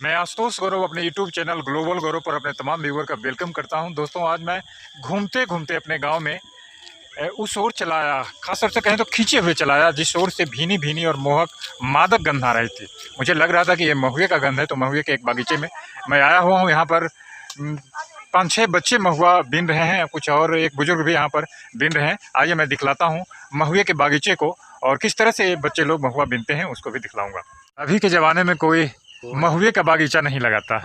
मैं आशुतोष गौरव अपने YouTube channel global गौरव पर अपने तमाम व्यूअर का वेलकम करता हूं। दोस्तों, आज मैं घूमते घूमते अपने गांव में उस ओर चलाया, खासतौर से कहें तो खींचे हुए चलाया, जिस ओर से भीनी भीनी और मोहक मादक गंध आ रही थी। मुझे लग रहा था कि ये महुए का गंध है, तो महुए के एक बागीचे में मैं आया हुआ हूँ। यहाँ पर 5-6 बच्चे महुआ बीन रहे हैं, कुछ और एक बुजुर्ग भी यहाँ पर बीन रहे हैं। आइए मैं दिखलाता हूँ महुए के बागीचे को, और किस तरह से बच्चे लोग महुआ बीनते हैं उसको भी दिखलाऊंगा। अभी के ज़माने में कोई महुए का बागीचा नहीं लगाता,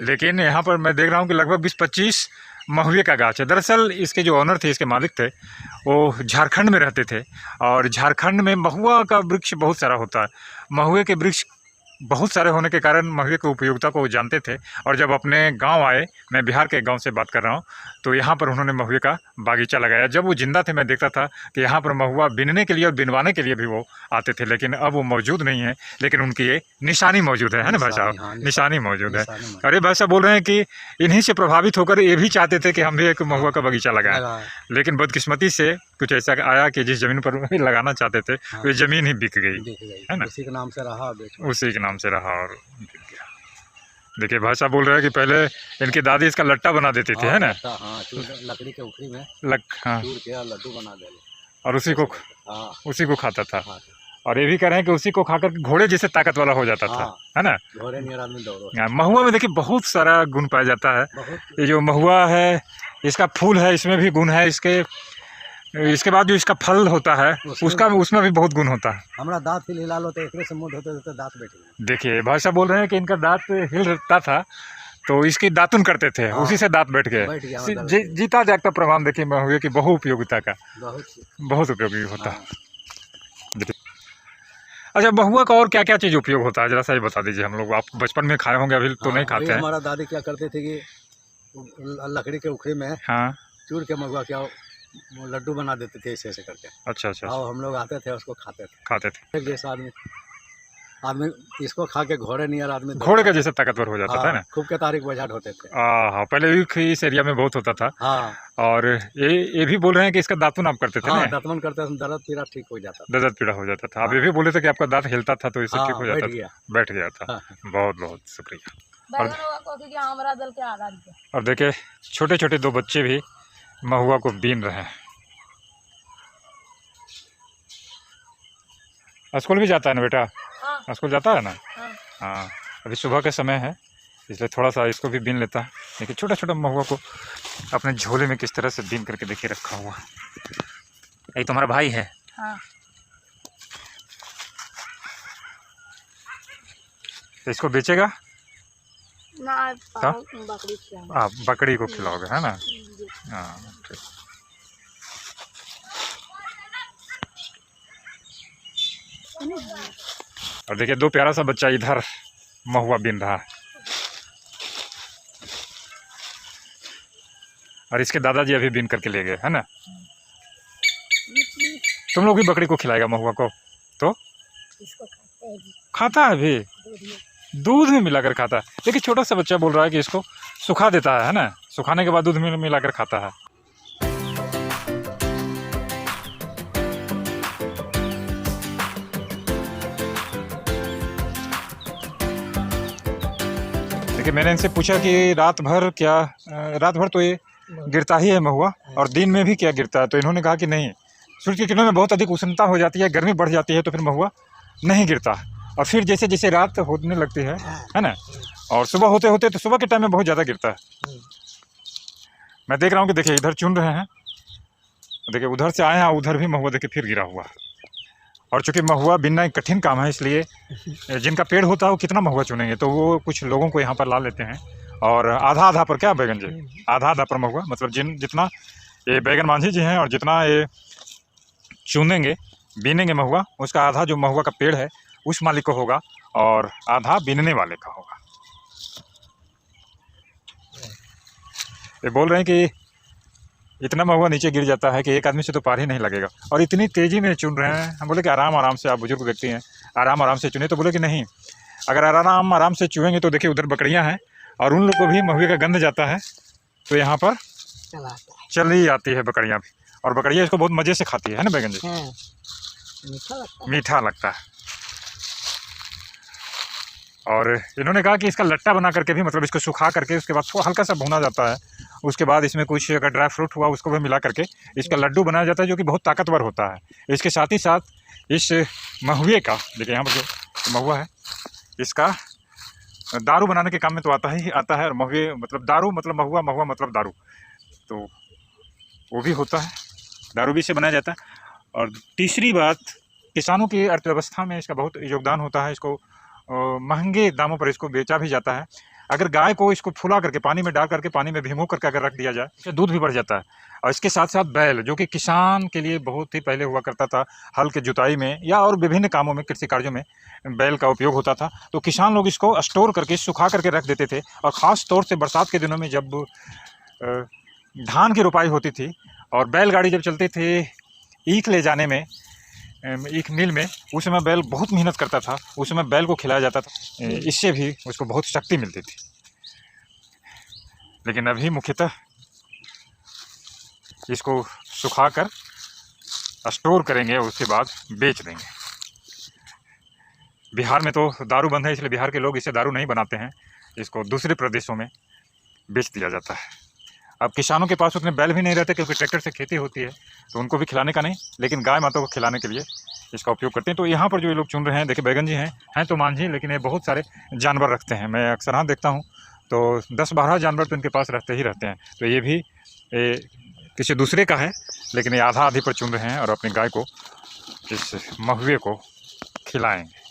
लेकिन यहाँ पर मैं देख रहा हूँ कि लगभग 20-25 महुए का गाछ है। दरअसल इसके जो ऑनर थे, इसके मालिक थे, वो झारखंड में रहते थे, और झारखंड में महुआ का वृक्ष बहुत सारा होता है। महुए के वृक्ष बहुत सारे होने के कारण महुए की उपयोगिता को वो जानते थे, और जब अपने गांव आए, मैं बिहार के गांव से बात कर रहा हूं, तो यहाँ पर उन्होंने महुए का बागीचा लगाया। जब वो जिंदा थे, मैं देखता था कि यहाँ पर महुआ बीनने के लिए और बिनवाने के लिए भी वो आते थे, लेकिन अब वो मौजूद नहीं है। लेकिन उनकी ये निशानी मौजूद है ना भाई साहब? हाँ, निशानी मौजूद है। और ये भाई साहब बोल रहे हैं कि इन्हीं से प्रभावित होकर ये भी चाहते थे कि हम भी एक महुआ का बगीचा लगाएं, लेकिन बदकिस्मती से कुछ ऐसा आया कि जिस जमीन पर लगाना चाहते थे, वो जमीन ही बिक गई, है ना? उसी के नाम से रहा, उसी के नाम से रहा और बिक गया। देखिए भाई साहब बोल रहे हैं कि पहले इनकी दादी इसका लट्टा बना देती थी, है ना? लकड़ी के उखड़ी में हाँ, लड्डू बना दे, और उसी को खाता था। और ये भी कह रहे हैं कि उसी को खाकर घोड़े जैसे ताकत वाला हो जाता था, है ना? घोड़े नियर आदमी दौड़ो। महुआ में देखिए बहुत सारा गुण पाया जाता है। ये जो महुआ है, इसका फूल है, इसमें भी गुण है। इसके बाद जो इसका फल होता है, उसमें भी बहुत गुण होता है। हमारा दांत हिल हिलाल होते, एक से मुंह होते दांत बैठ गए। देखिए भाई साहब बोल रहे हैं कि इनका दांत हिलता था, तो इसकी दातुन करते थे, उसी से दांत बैठ गए। जीता जागता प्रमाण देखिए महुए की बहु उपयोगिता का, बहुत उपयोगी होता है। अच्छा, महुआ का और क्या क्या चीज़ उपयोग होता है, जरा सा ही बता दीजिए। हम लोग, आप बचपन में खाए होंगे, अभी तो नहीं खाते हैं। हमारा दादी क्या करते थे कि लकड़ी के उखड़ी में चूर के महुआ क्या लड्डू बना देते थे, ऐसे करके। अच्छा। और हम लोग आते थे, उसको खाते थे। जैसा आदमी इसको खा के घोड़े नियर आदमी, घोड़े का जैसे ताकतवर हो जाता था ना। खूब के तारीख बजाट होते थे। हाँ, पहले भी इस एरिया में बहुत होता था। और ये भी बोल रहे हैं कि इसका दातुन आप करते थे ना? दातुन करते थे, दर्द पीड़ा ठीक हो जाता था। दर्द पीड़ा हो जाता था। आप ये भी बोले थे कि आपका दांत हिलता था, तो इससे ठीक हो जाता था, बैठ गया था। बहुत बहुत शुक्रिया। और देखिए छोटे छोटे 2 बच्चे भी महुआ को बीन रहे हैं। स्कूल भी जाता है ना बेटा? स्कूल जाता है ना? हाँ, अभी सुबह का समय है, इसलिए थोड़ा सा इसको भी बीन लेता है। देखिए छोटा छोटा महुआ को अपने झोले में किस तरह से बीन करके देखिए रखा हुआ। यही तुम्हारा भाई है? हाँ। तो इसको बेचेगा ना? आप बकरी को खिलाओगे, है ना? हाँ, ठीक। और देखिए 2 प्यारा सा बच्चा इधर महुआ बीन रहा है, और इसके दादाजी अभी बीन करके ले गए, है ना? तुम लोग भी बकरी को खिलाएगा महुआ को? तो खाता है अभी, दूध में मिलाकर खाता है। देखिए छोटा सा बच्चा बोल रहा है कि इसको सुखा देता है ना? सुखाने के बाद दूध में मिलाकर खाता है। देखिए मैंने इनसे पूछा कि रात भर तो ये गिरता ही है महुआ, और दिन में भी क्या गिरता है? तो इन्होंने कहा कि नहीं, सूरज की किरणों में बहुत अधिक उष्णता हो जाती है, गर्मी बढ़ जाती है, तो फिर महुआ नहीं गिरता। और फिर जैसे जैसे रात होने लगती है ना, और सुबह होते होते, तो सुबह के टाइम में बहुत ज़्यादा गिरता है। मैं देख रहा हूँ कि देखिए इधर चुन रहे हैं, देखिए उधर से आए हैं, उधर भी महुआ देखिए फिर गिरा हुआ। और चूँकि महुआ बीनना एक कठिन काम है, इसलिए जिनका पेड़ होता है वो कितना महुआ चुनेंगे, तो वो कुछ लोगों को यहाँ पर ला लेते हैं, और आधा आधा पर, क्या बैगन जी, आधा आधा पर महुआ, मतलब जितना ये बैगन मांझी जी हैं, और जितना ये चुनेंगे बीनेंगे महुआ, उसका आधा जो महुआ का पेड़ है उस मालिक को होगा, और आधा बीनने वाले का होगा। ये बोल रहे हैं कि इतना महुआ नीचे गिर जाता है कि एक आदमी से तो पार ही नहीं लगेगा, और इतनी तेज़ी में चुन रहे हैं। हम बोले कि आराम से, आप बुजुर्ग व्यक्ति हैं, आराम से चुने। तो बोले कि नहीं, अगर आराम से चुएंगे तो देखिए उधर बकरियां हैं, और उन लोग को भी महुए का गंध जाता है, तो यहाँ पर चली आती है बकरियां भी, और बकरियां इसको बहुत मज़े से खाती है ना बैगन जी? मीठा लगता है। और इन्होंने कहा कि इसका लट्टा बना करके भी, मतलब इसको सुखा करके उसके बाद थोड़ा हल्का सा भुना जाता है, उसके बाद इसमें कुछ अगर ड्राई फ्रूट हुआ उसको भी मिला करके इसका लड्डू बनाया जाता है, जो कि बहुत ताकतवर होता है। इसके साथ ही साथ इस महुए का, देखिए यहाँ पर जो महुआ है, इसका दारू बनाने के काम में तो आता है। और महुए मतलब दारू, मतलब महुआ, महुआ मतलब दारू, तो वो भी होता है, दारू भी से बनाया जाता है। और तीसरी बात, किसानों की अर्थव्यवस्था में इसका बहुत योगदान होता है। इसको महंगे दामों पर इसको बेचा भी जाता है। अगर गाय को इसको फुला करके पानी में डाल करके, पानी में भिगो करके अगर रख दिया जाए, इससे दूध भी बढ़ जाता है। और इसके साथ साथ बैल, जो कि किसान के लिए बहुत ही पहले हुआ करता था, हल के जुताई में या और विभिन्न कामों में, कृषि कार्यों में बैल का उपयोग होता था। तो किसान लोग इसको स्टोर करके, सुखा करके रख देते थे। और ख़ास तौर से बरसात के दिनों में जब धान की रोपाई होती थी और बैलगाड़ी जब चलते थे ईख ले जाने में, ईख मिल में, उस समय बैल बहुत मेहनत करता था, उस समय बैल को खिलाया जाता था, इससे भी उसको बहुत शक्ति मिलती थी। लेकिन अभी मुख्यतः इसको सुखा कर स्टोर करेंगे और उसके बाद बेच देंगे। बिहार में तो दारू बंद है, इसलिए बिहार के लोग इससे दारू नहीं बनाते हैं, इसको दूसरे प्रदेशों में बेच दिया जाता है। अब किसानों के पास उतने बैल भी नहीं रहते, क्योंकि ट्रैक्टर से खेती होती है, तो उनको भी खिलाने का नहीं, लेकिन गाय माता को खिलाने के लिए इसका उपयोग करते हैं। तो यहाँ पर जो ये लोग चुन रहे हैं, देखिए बैगन जी हैं तो मांझी, लेकिन ये बहुत सारे जानवर रखते हैं। मैं अक्सर हाँ देखता हूँ तो 10-12 जानवर तो इनके पास रहते ही रहते हैं। तो ये भी किसी दूसरे का है, लेकिन ये आधा आधी पर चुन रहे हैं और अपनी गाय को, इस महुए को खिलाएँगे।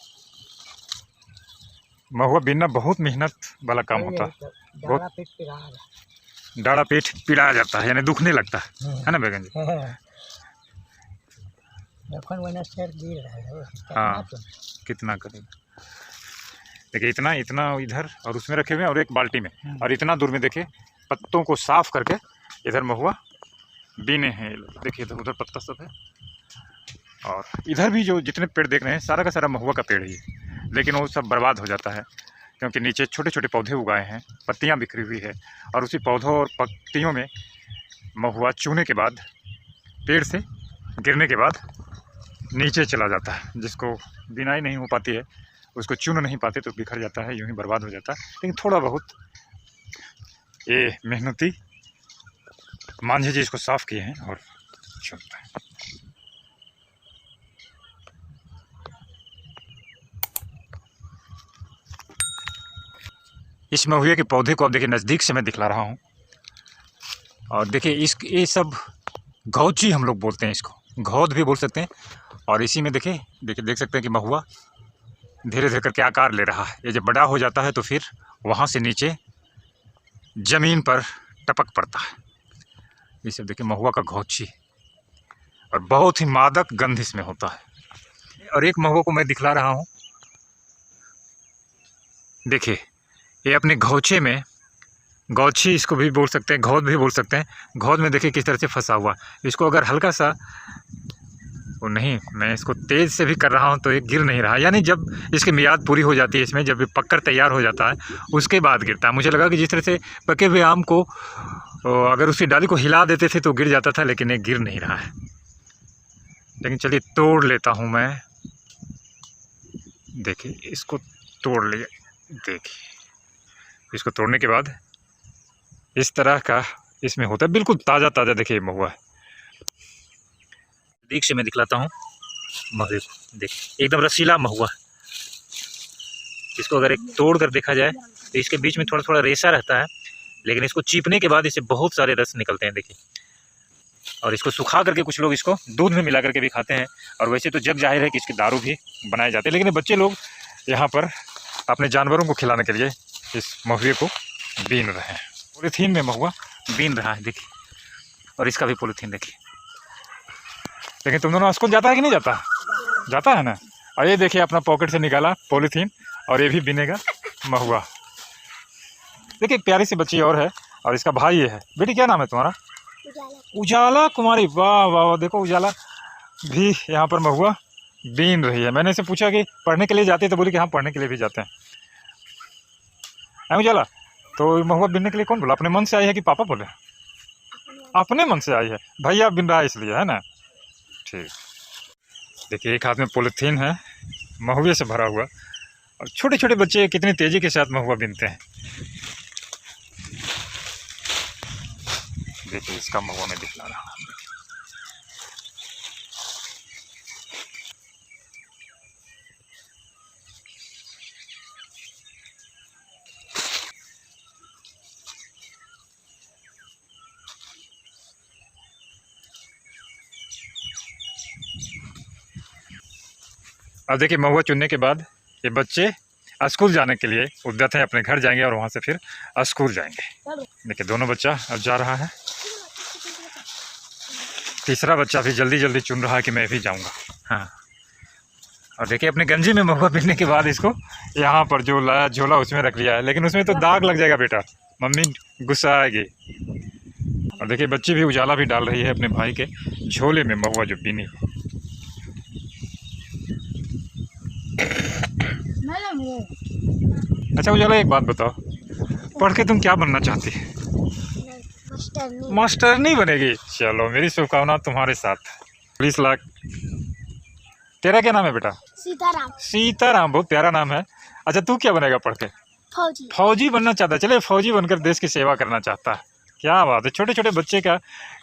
महुआ बीनना बहुत मेहनत वाला काम होता है, बहुत डाढ़ा पेट पिड़ाया जाता है, यानी दुखने लगता है ना बैगन जी? हाँ, कितना करेगा, देखिए इतना इतना इधर और उसमें रखे हुए हैं, और एक बाल्टी में, और इतना दूर में देखिए पत्तों को साफ करके इधर महुआ बीने हैं। देखिए इधर उधर पत्ता सब है, और इधर भी जो जितने पेड़ देख रहे हैं सारा का सारा महुआ का पेड़ ही है, लेकिन वो सब बर्बाद हो जाता है, क्योंकि नीचे छोटे छोटे पौधे उगाए हैं, पत्तियां बिखरी हुई है, और उसी पौधों और पत्तियों में महुआ चूने के बाद, पेड़ से गिरने के बाद नीचे चला जाता है, जिसको बिनाई नहीं हो पाती है, उसको चुन नहीं पाते तो बिखर जाता है, यूं ही बर्बाद हो जाता है। लेकिन थोड़ा बहुत ये मेहनती मांझी जी इसको साफ़ किए हैं और चुनते हैं। इस महुए के पौधे को अब देखिए नज़दीक से मैं दिखला रहा हूँ, और देखिए ये सब घौची हम लोग बोलते हैं, इसको घौद भी बोल सकते हैं। और इसी में देखिए देख सकते हैं कि महुआ धीरे धीरे करके आकार ले रहा है। ये जब बड़ा हो जाता है तो फिर वहाँ से नीचे ज़मीन पर टपक पड़ता है। ये सब देखिए महुआ का घौची, और बहुत ही मादक गंध इसमें होता है। और एक महुआ को मैं दिखला रहा हूँ, देखिए ये अपने घौचे में, गौछी इसको भी बोल सकते हैं, घौद भी बोल सकते हैं, घौद में देखिए किस तरह से फंसा हुआ। इसको अगर हल्का सा, वो नहीं, मैं इसको तेज़ से भी कर रहा हूँ तो ये गिर नहीं रहा, यानी जब इसकी मियाद पूरी हो जाती है, इसमें जब ये पककर तैयार हो जाता है उसके बाद गिरता है। मुझे लगा कि जिस तरह से पके हुए आम को अगर उसकी डाली को हिला देते थे तो गिर जाता था, लेकिन ये गिर नहीं रहा है। लेकिन चलिए तोड़ लेता हूँ मैं, देखिए इसको तोड़ लिया, देखिए इसको तोड़ने के बाद इस तरह का इसमें होता है, बिल्कुल ताज़ा ताज़ा। देखिए महुआ है, देख से मैं दिखलाता हूँ महुए को, देखिए एकदम रसीला महुआ। इसको अगर एक तोड़ कर देखा जाए तो इसके बीच में थोड़ा थोड़ा रेशा रहता है, लेकिन इसको चीपने के बाद इससे बहुत सारे रस निकलते हैं, देखिए। और इसको सुखा करके कुछ लोग इसको दूध में मिला करके भी खाते हैं, और वैसे तो जग जाहिर है कि इसके दारू भी बनाए जाते हैं, लेकिन बच्चे लोग यहाँ पर अपने जानवरों को खिलाने के लिए इस महुए को बीन रहे हैं। पॉलीथीन में महुआ बीन रहा है, देखिए, और इसका भी पॉलीथीन देखिए। लेकिन तुम दोनों स्कूल जाता है कि नहीं जाता? जाता है ना। और ये देखिए अपना पॉकेट से निकाला पॉलीथीन, और ये भी बिनेगा महुआ। देखिए एक प्यारी सी बच्ची और है, और इसका भाई ये है। बेटी क्या नाम है तुम्हारा? उजाला कुमारी। वाह वाह वाह, देखो उजाला भी यहाँ पर महुआ बीन रही है। मैंने इसे पूछा कि पढ़ने के लिए जाते हैं, तो बोली कि हाँ पढ़ने के लिए भी जाते हैं। उजाला, तो महुआ बीनने के लिए कौन बोला? अपने मन से आई है कि पापा बोले? अपने मन से आई है, भैया बिन रहा है इसलिए, है ना। ठीक, देखिए एक हाथ में पॉलीथीन है महुए से भरा हुआ, और छोटे छोटे बच्चे कितनी तेज़ी के साथ महुआ बीनते हैं। देखिए इसका महुआ में दिखला रहा हूँ। अब देखिए महुआ चुनने के बाद ये बच्चे स्कूल जाने के लिए उद्यत हैं, अपने घर जाएंगे और वहाँ से फिर स्कूल जाएंगे। देखिए दोनों बच्चा अब जा रहा है, तीसरा बच्चा भी जल्दी जल्दी चुन रहा है कि मैं भी जाऊँगा। हाँ, और देखिए अपने गंजी में महुआ बीनने के बाद इसको यहाँ पर जो लाया झोला उसमें रख लिया है, लेकिन उसमें तो दाग लग जाएगा बेटा, मम्मी गुस्सा आएगी। और देखिए बच्ची भी उजाला भी डाल रही है अपने भाई के झोले में महुआ जो बीनी है। अच्छा उजाला एक बात बताओ, पढ़ के तुम क्या बनना चाहती है? मास्टरनी बनेगी। चलो मेरी शुभकामना तुम्हारे साथ। 20 लाख। तेरा क्या नाम है बेटा? सीताराम। सीताराम, बहुत प्यारा नाम है। अच्छा तू क्या बनेगा पढ़ के? फौजी। फौजी बनना चाहता है। चले फौजी बनकर देश की सेवा करना चाहता है। क्या बात है, छोटे छोटे बच्चे का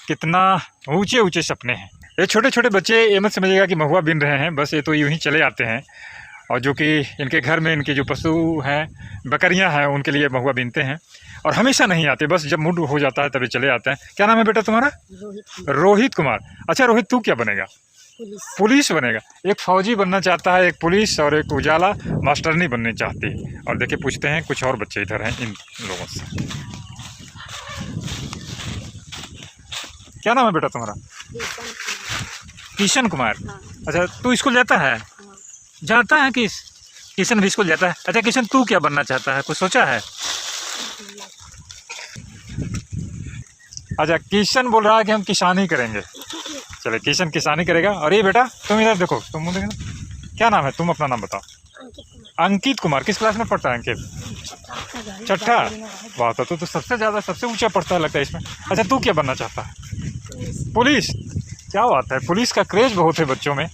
कितना ऊंचे ऊंचे सपने हैं। ये छोटे छोटे बच्चे ये मत समझिएगा कि महुआ बीन रहे हैं, बस ये तो यूं ही चले आते हैं। और जो कि इनके घर में इनके जो पशु हैं, बकरियां हैं, उनके लिए महुआ बीनते हैं। और हमेशा नहीं आते, बस जब मूड हो जाता है तभी चले आते हैं। क्या नाम है बेटा तुम्हारा? रोहित कुमार। अच्छा रोहित तू क्या बनेगा? पुलिस बनेगा। एक फौजी बनना चाहता है, एक पुलिस, और एक उजाला मास्टरनी बननी चाहती है। और देखिए पूछते हैं कुछ और बच्चे इधर हैं इन लोगों से। क्या नाम है बेटा तुम्हारा? किशन कुमार। अच्छा तू स्कूल जाता है? जाता है किशन भी स्कूल जाता है। अच्छा किशन तू क्या बनना चाहता है, कुछ सोचा है? अच्छा किशन बोल रहा है कि हम किसानी करेंगे। चले किशन किसानी करेगा। और ये बेटा तुम इधर देखो, तुम मुझे क्या नाम है, तुम अपना नाम बताओ। अंकित कुमार। किस क्लास में पढ़ता है अंकित? छठा। वाह, तो सबसे ज़्यादा सबसे ऊंचा पढ़ता है लगता है इसमें। अच्छा तू क्या बनना चाहता है? पुलिस। क्या बात है, पुलिस का क्रेज बहुत है बच्चों में।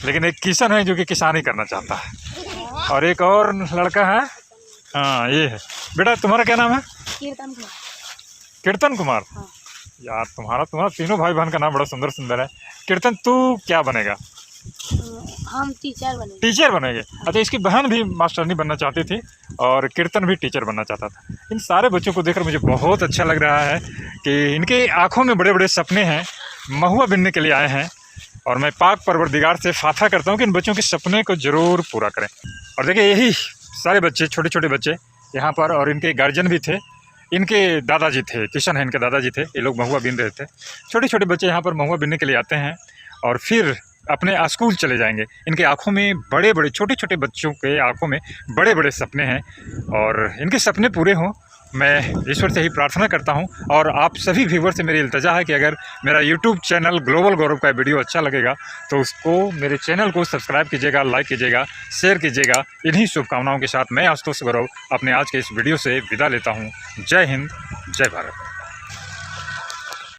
लेकिन एक किशन है जो कि किसानी करना चाहता है। और एक और लड़का है, हाँ ये है। बेटा तुम्हारा क्या नाम है? कीर्तन कुमार। कीर्तन कुमार। हाँ। यार तुम्हारा तीनों भाई बहन का नाम बड़ा सुंदर सुंदर है। कीर्तन तू क्या बनेगा? हम टीचर बने। टीचर बनेंगे। अच्छा इसकी बहन भी मास्टरनी बनना चाहती थी और कीर्तन भी टीचर बनना चाहता था। इन सारे बच्चों को देखकर मुझे बहुत अच्छा लग रहा है कि इनके आँखों में बड़े बड़े सपने हैं, महुआ बीनने के लिए आए हैं। और मैं पाक परवरदिगार से फाथा करता हूँ कि इन बच्चों के सपने को ज़रूर पूरा करें। और देखिए यही सारे बच्चे, छोटे छोटे बच्चे यहाँ पर, और इनके गार्जियन भी थे, इनके दादाजी थे, किशन है इनके दादाजी थे, ये लोग महुआ बीन रहे थे। छोटे छोटे बच्चे यहाँ पर महुआ बीनने के लिए आते हैं और फिर अपने स्कूल चले जाएंगे। इनके आँखों में बड़े बड़े, छोटे छोटे बच्चों के आँखों में बड़े बड़े सपने हैं और इनके सपने पूरे हों, मैं ईश्वर से ही प्रार्थना करता हूं। और आप सभी व्यूवर से मेरी इल्तजा है कि अगर मेरा यूट्यूब चैनल ग्लोबल गौरव का वीडियो अच्छा लगेगा तो उसको, मेरे चैनल को सब्सक्राइब कीजिएगा, लाइक कीजिएगा, शेयर कीजिएगा। इन्हीं शुभकामनाओं के साथ मैं आशुतोष गौरव अपने आज के इस वीडियो से विदा लेता हूं। जय हिंद, जय भारत।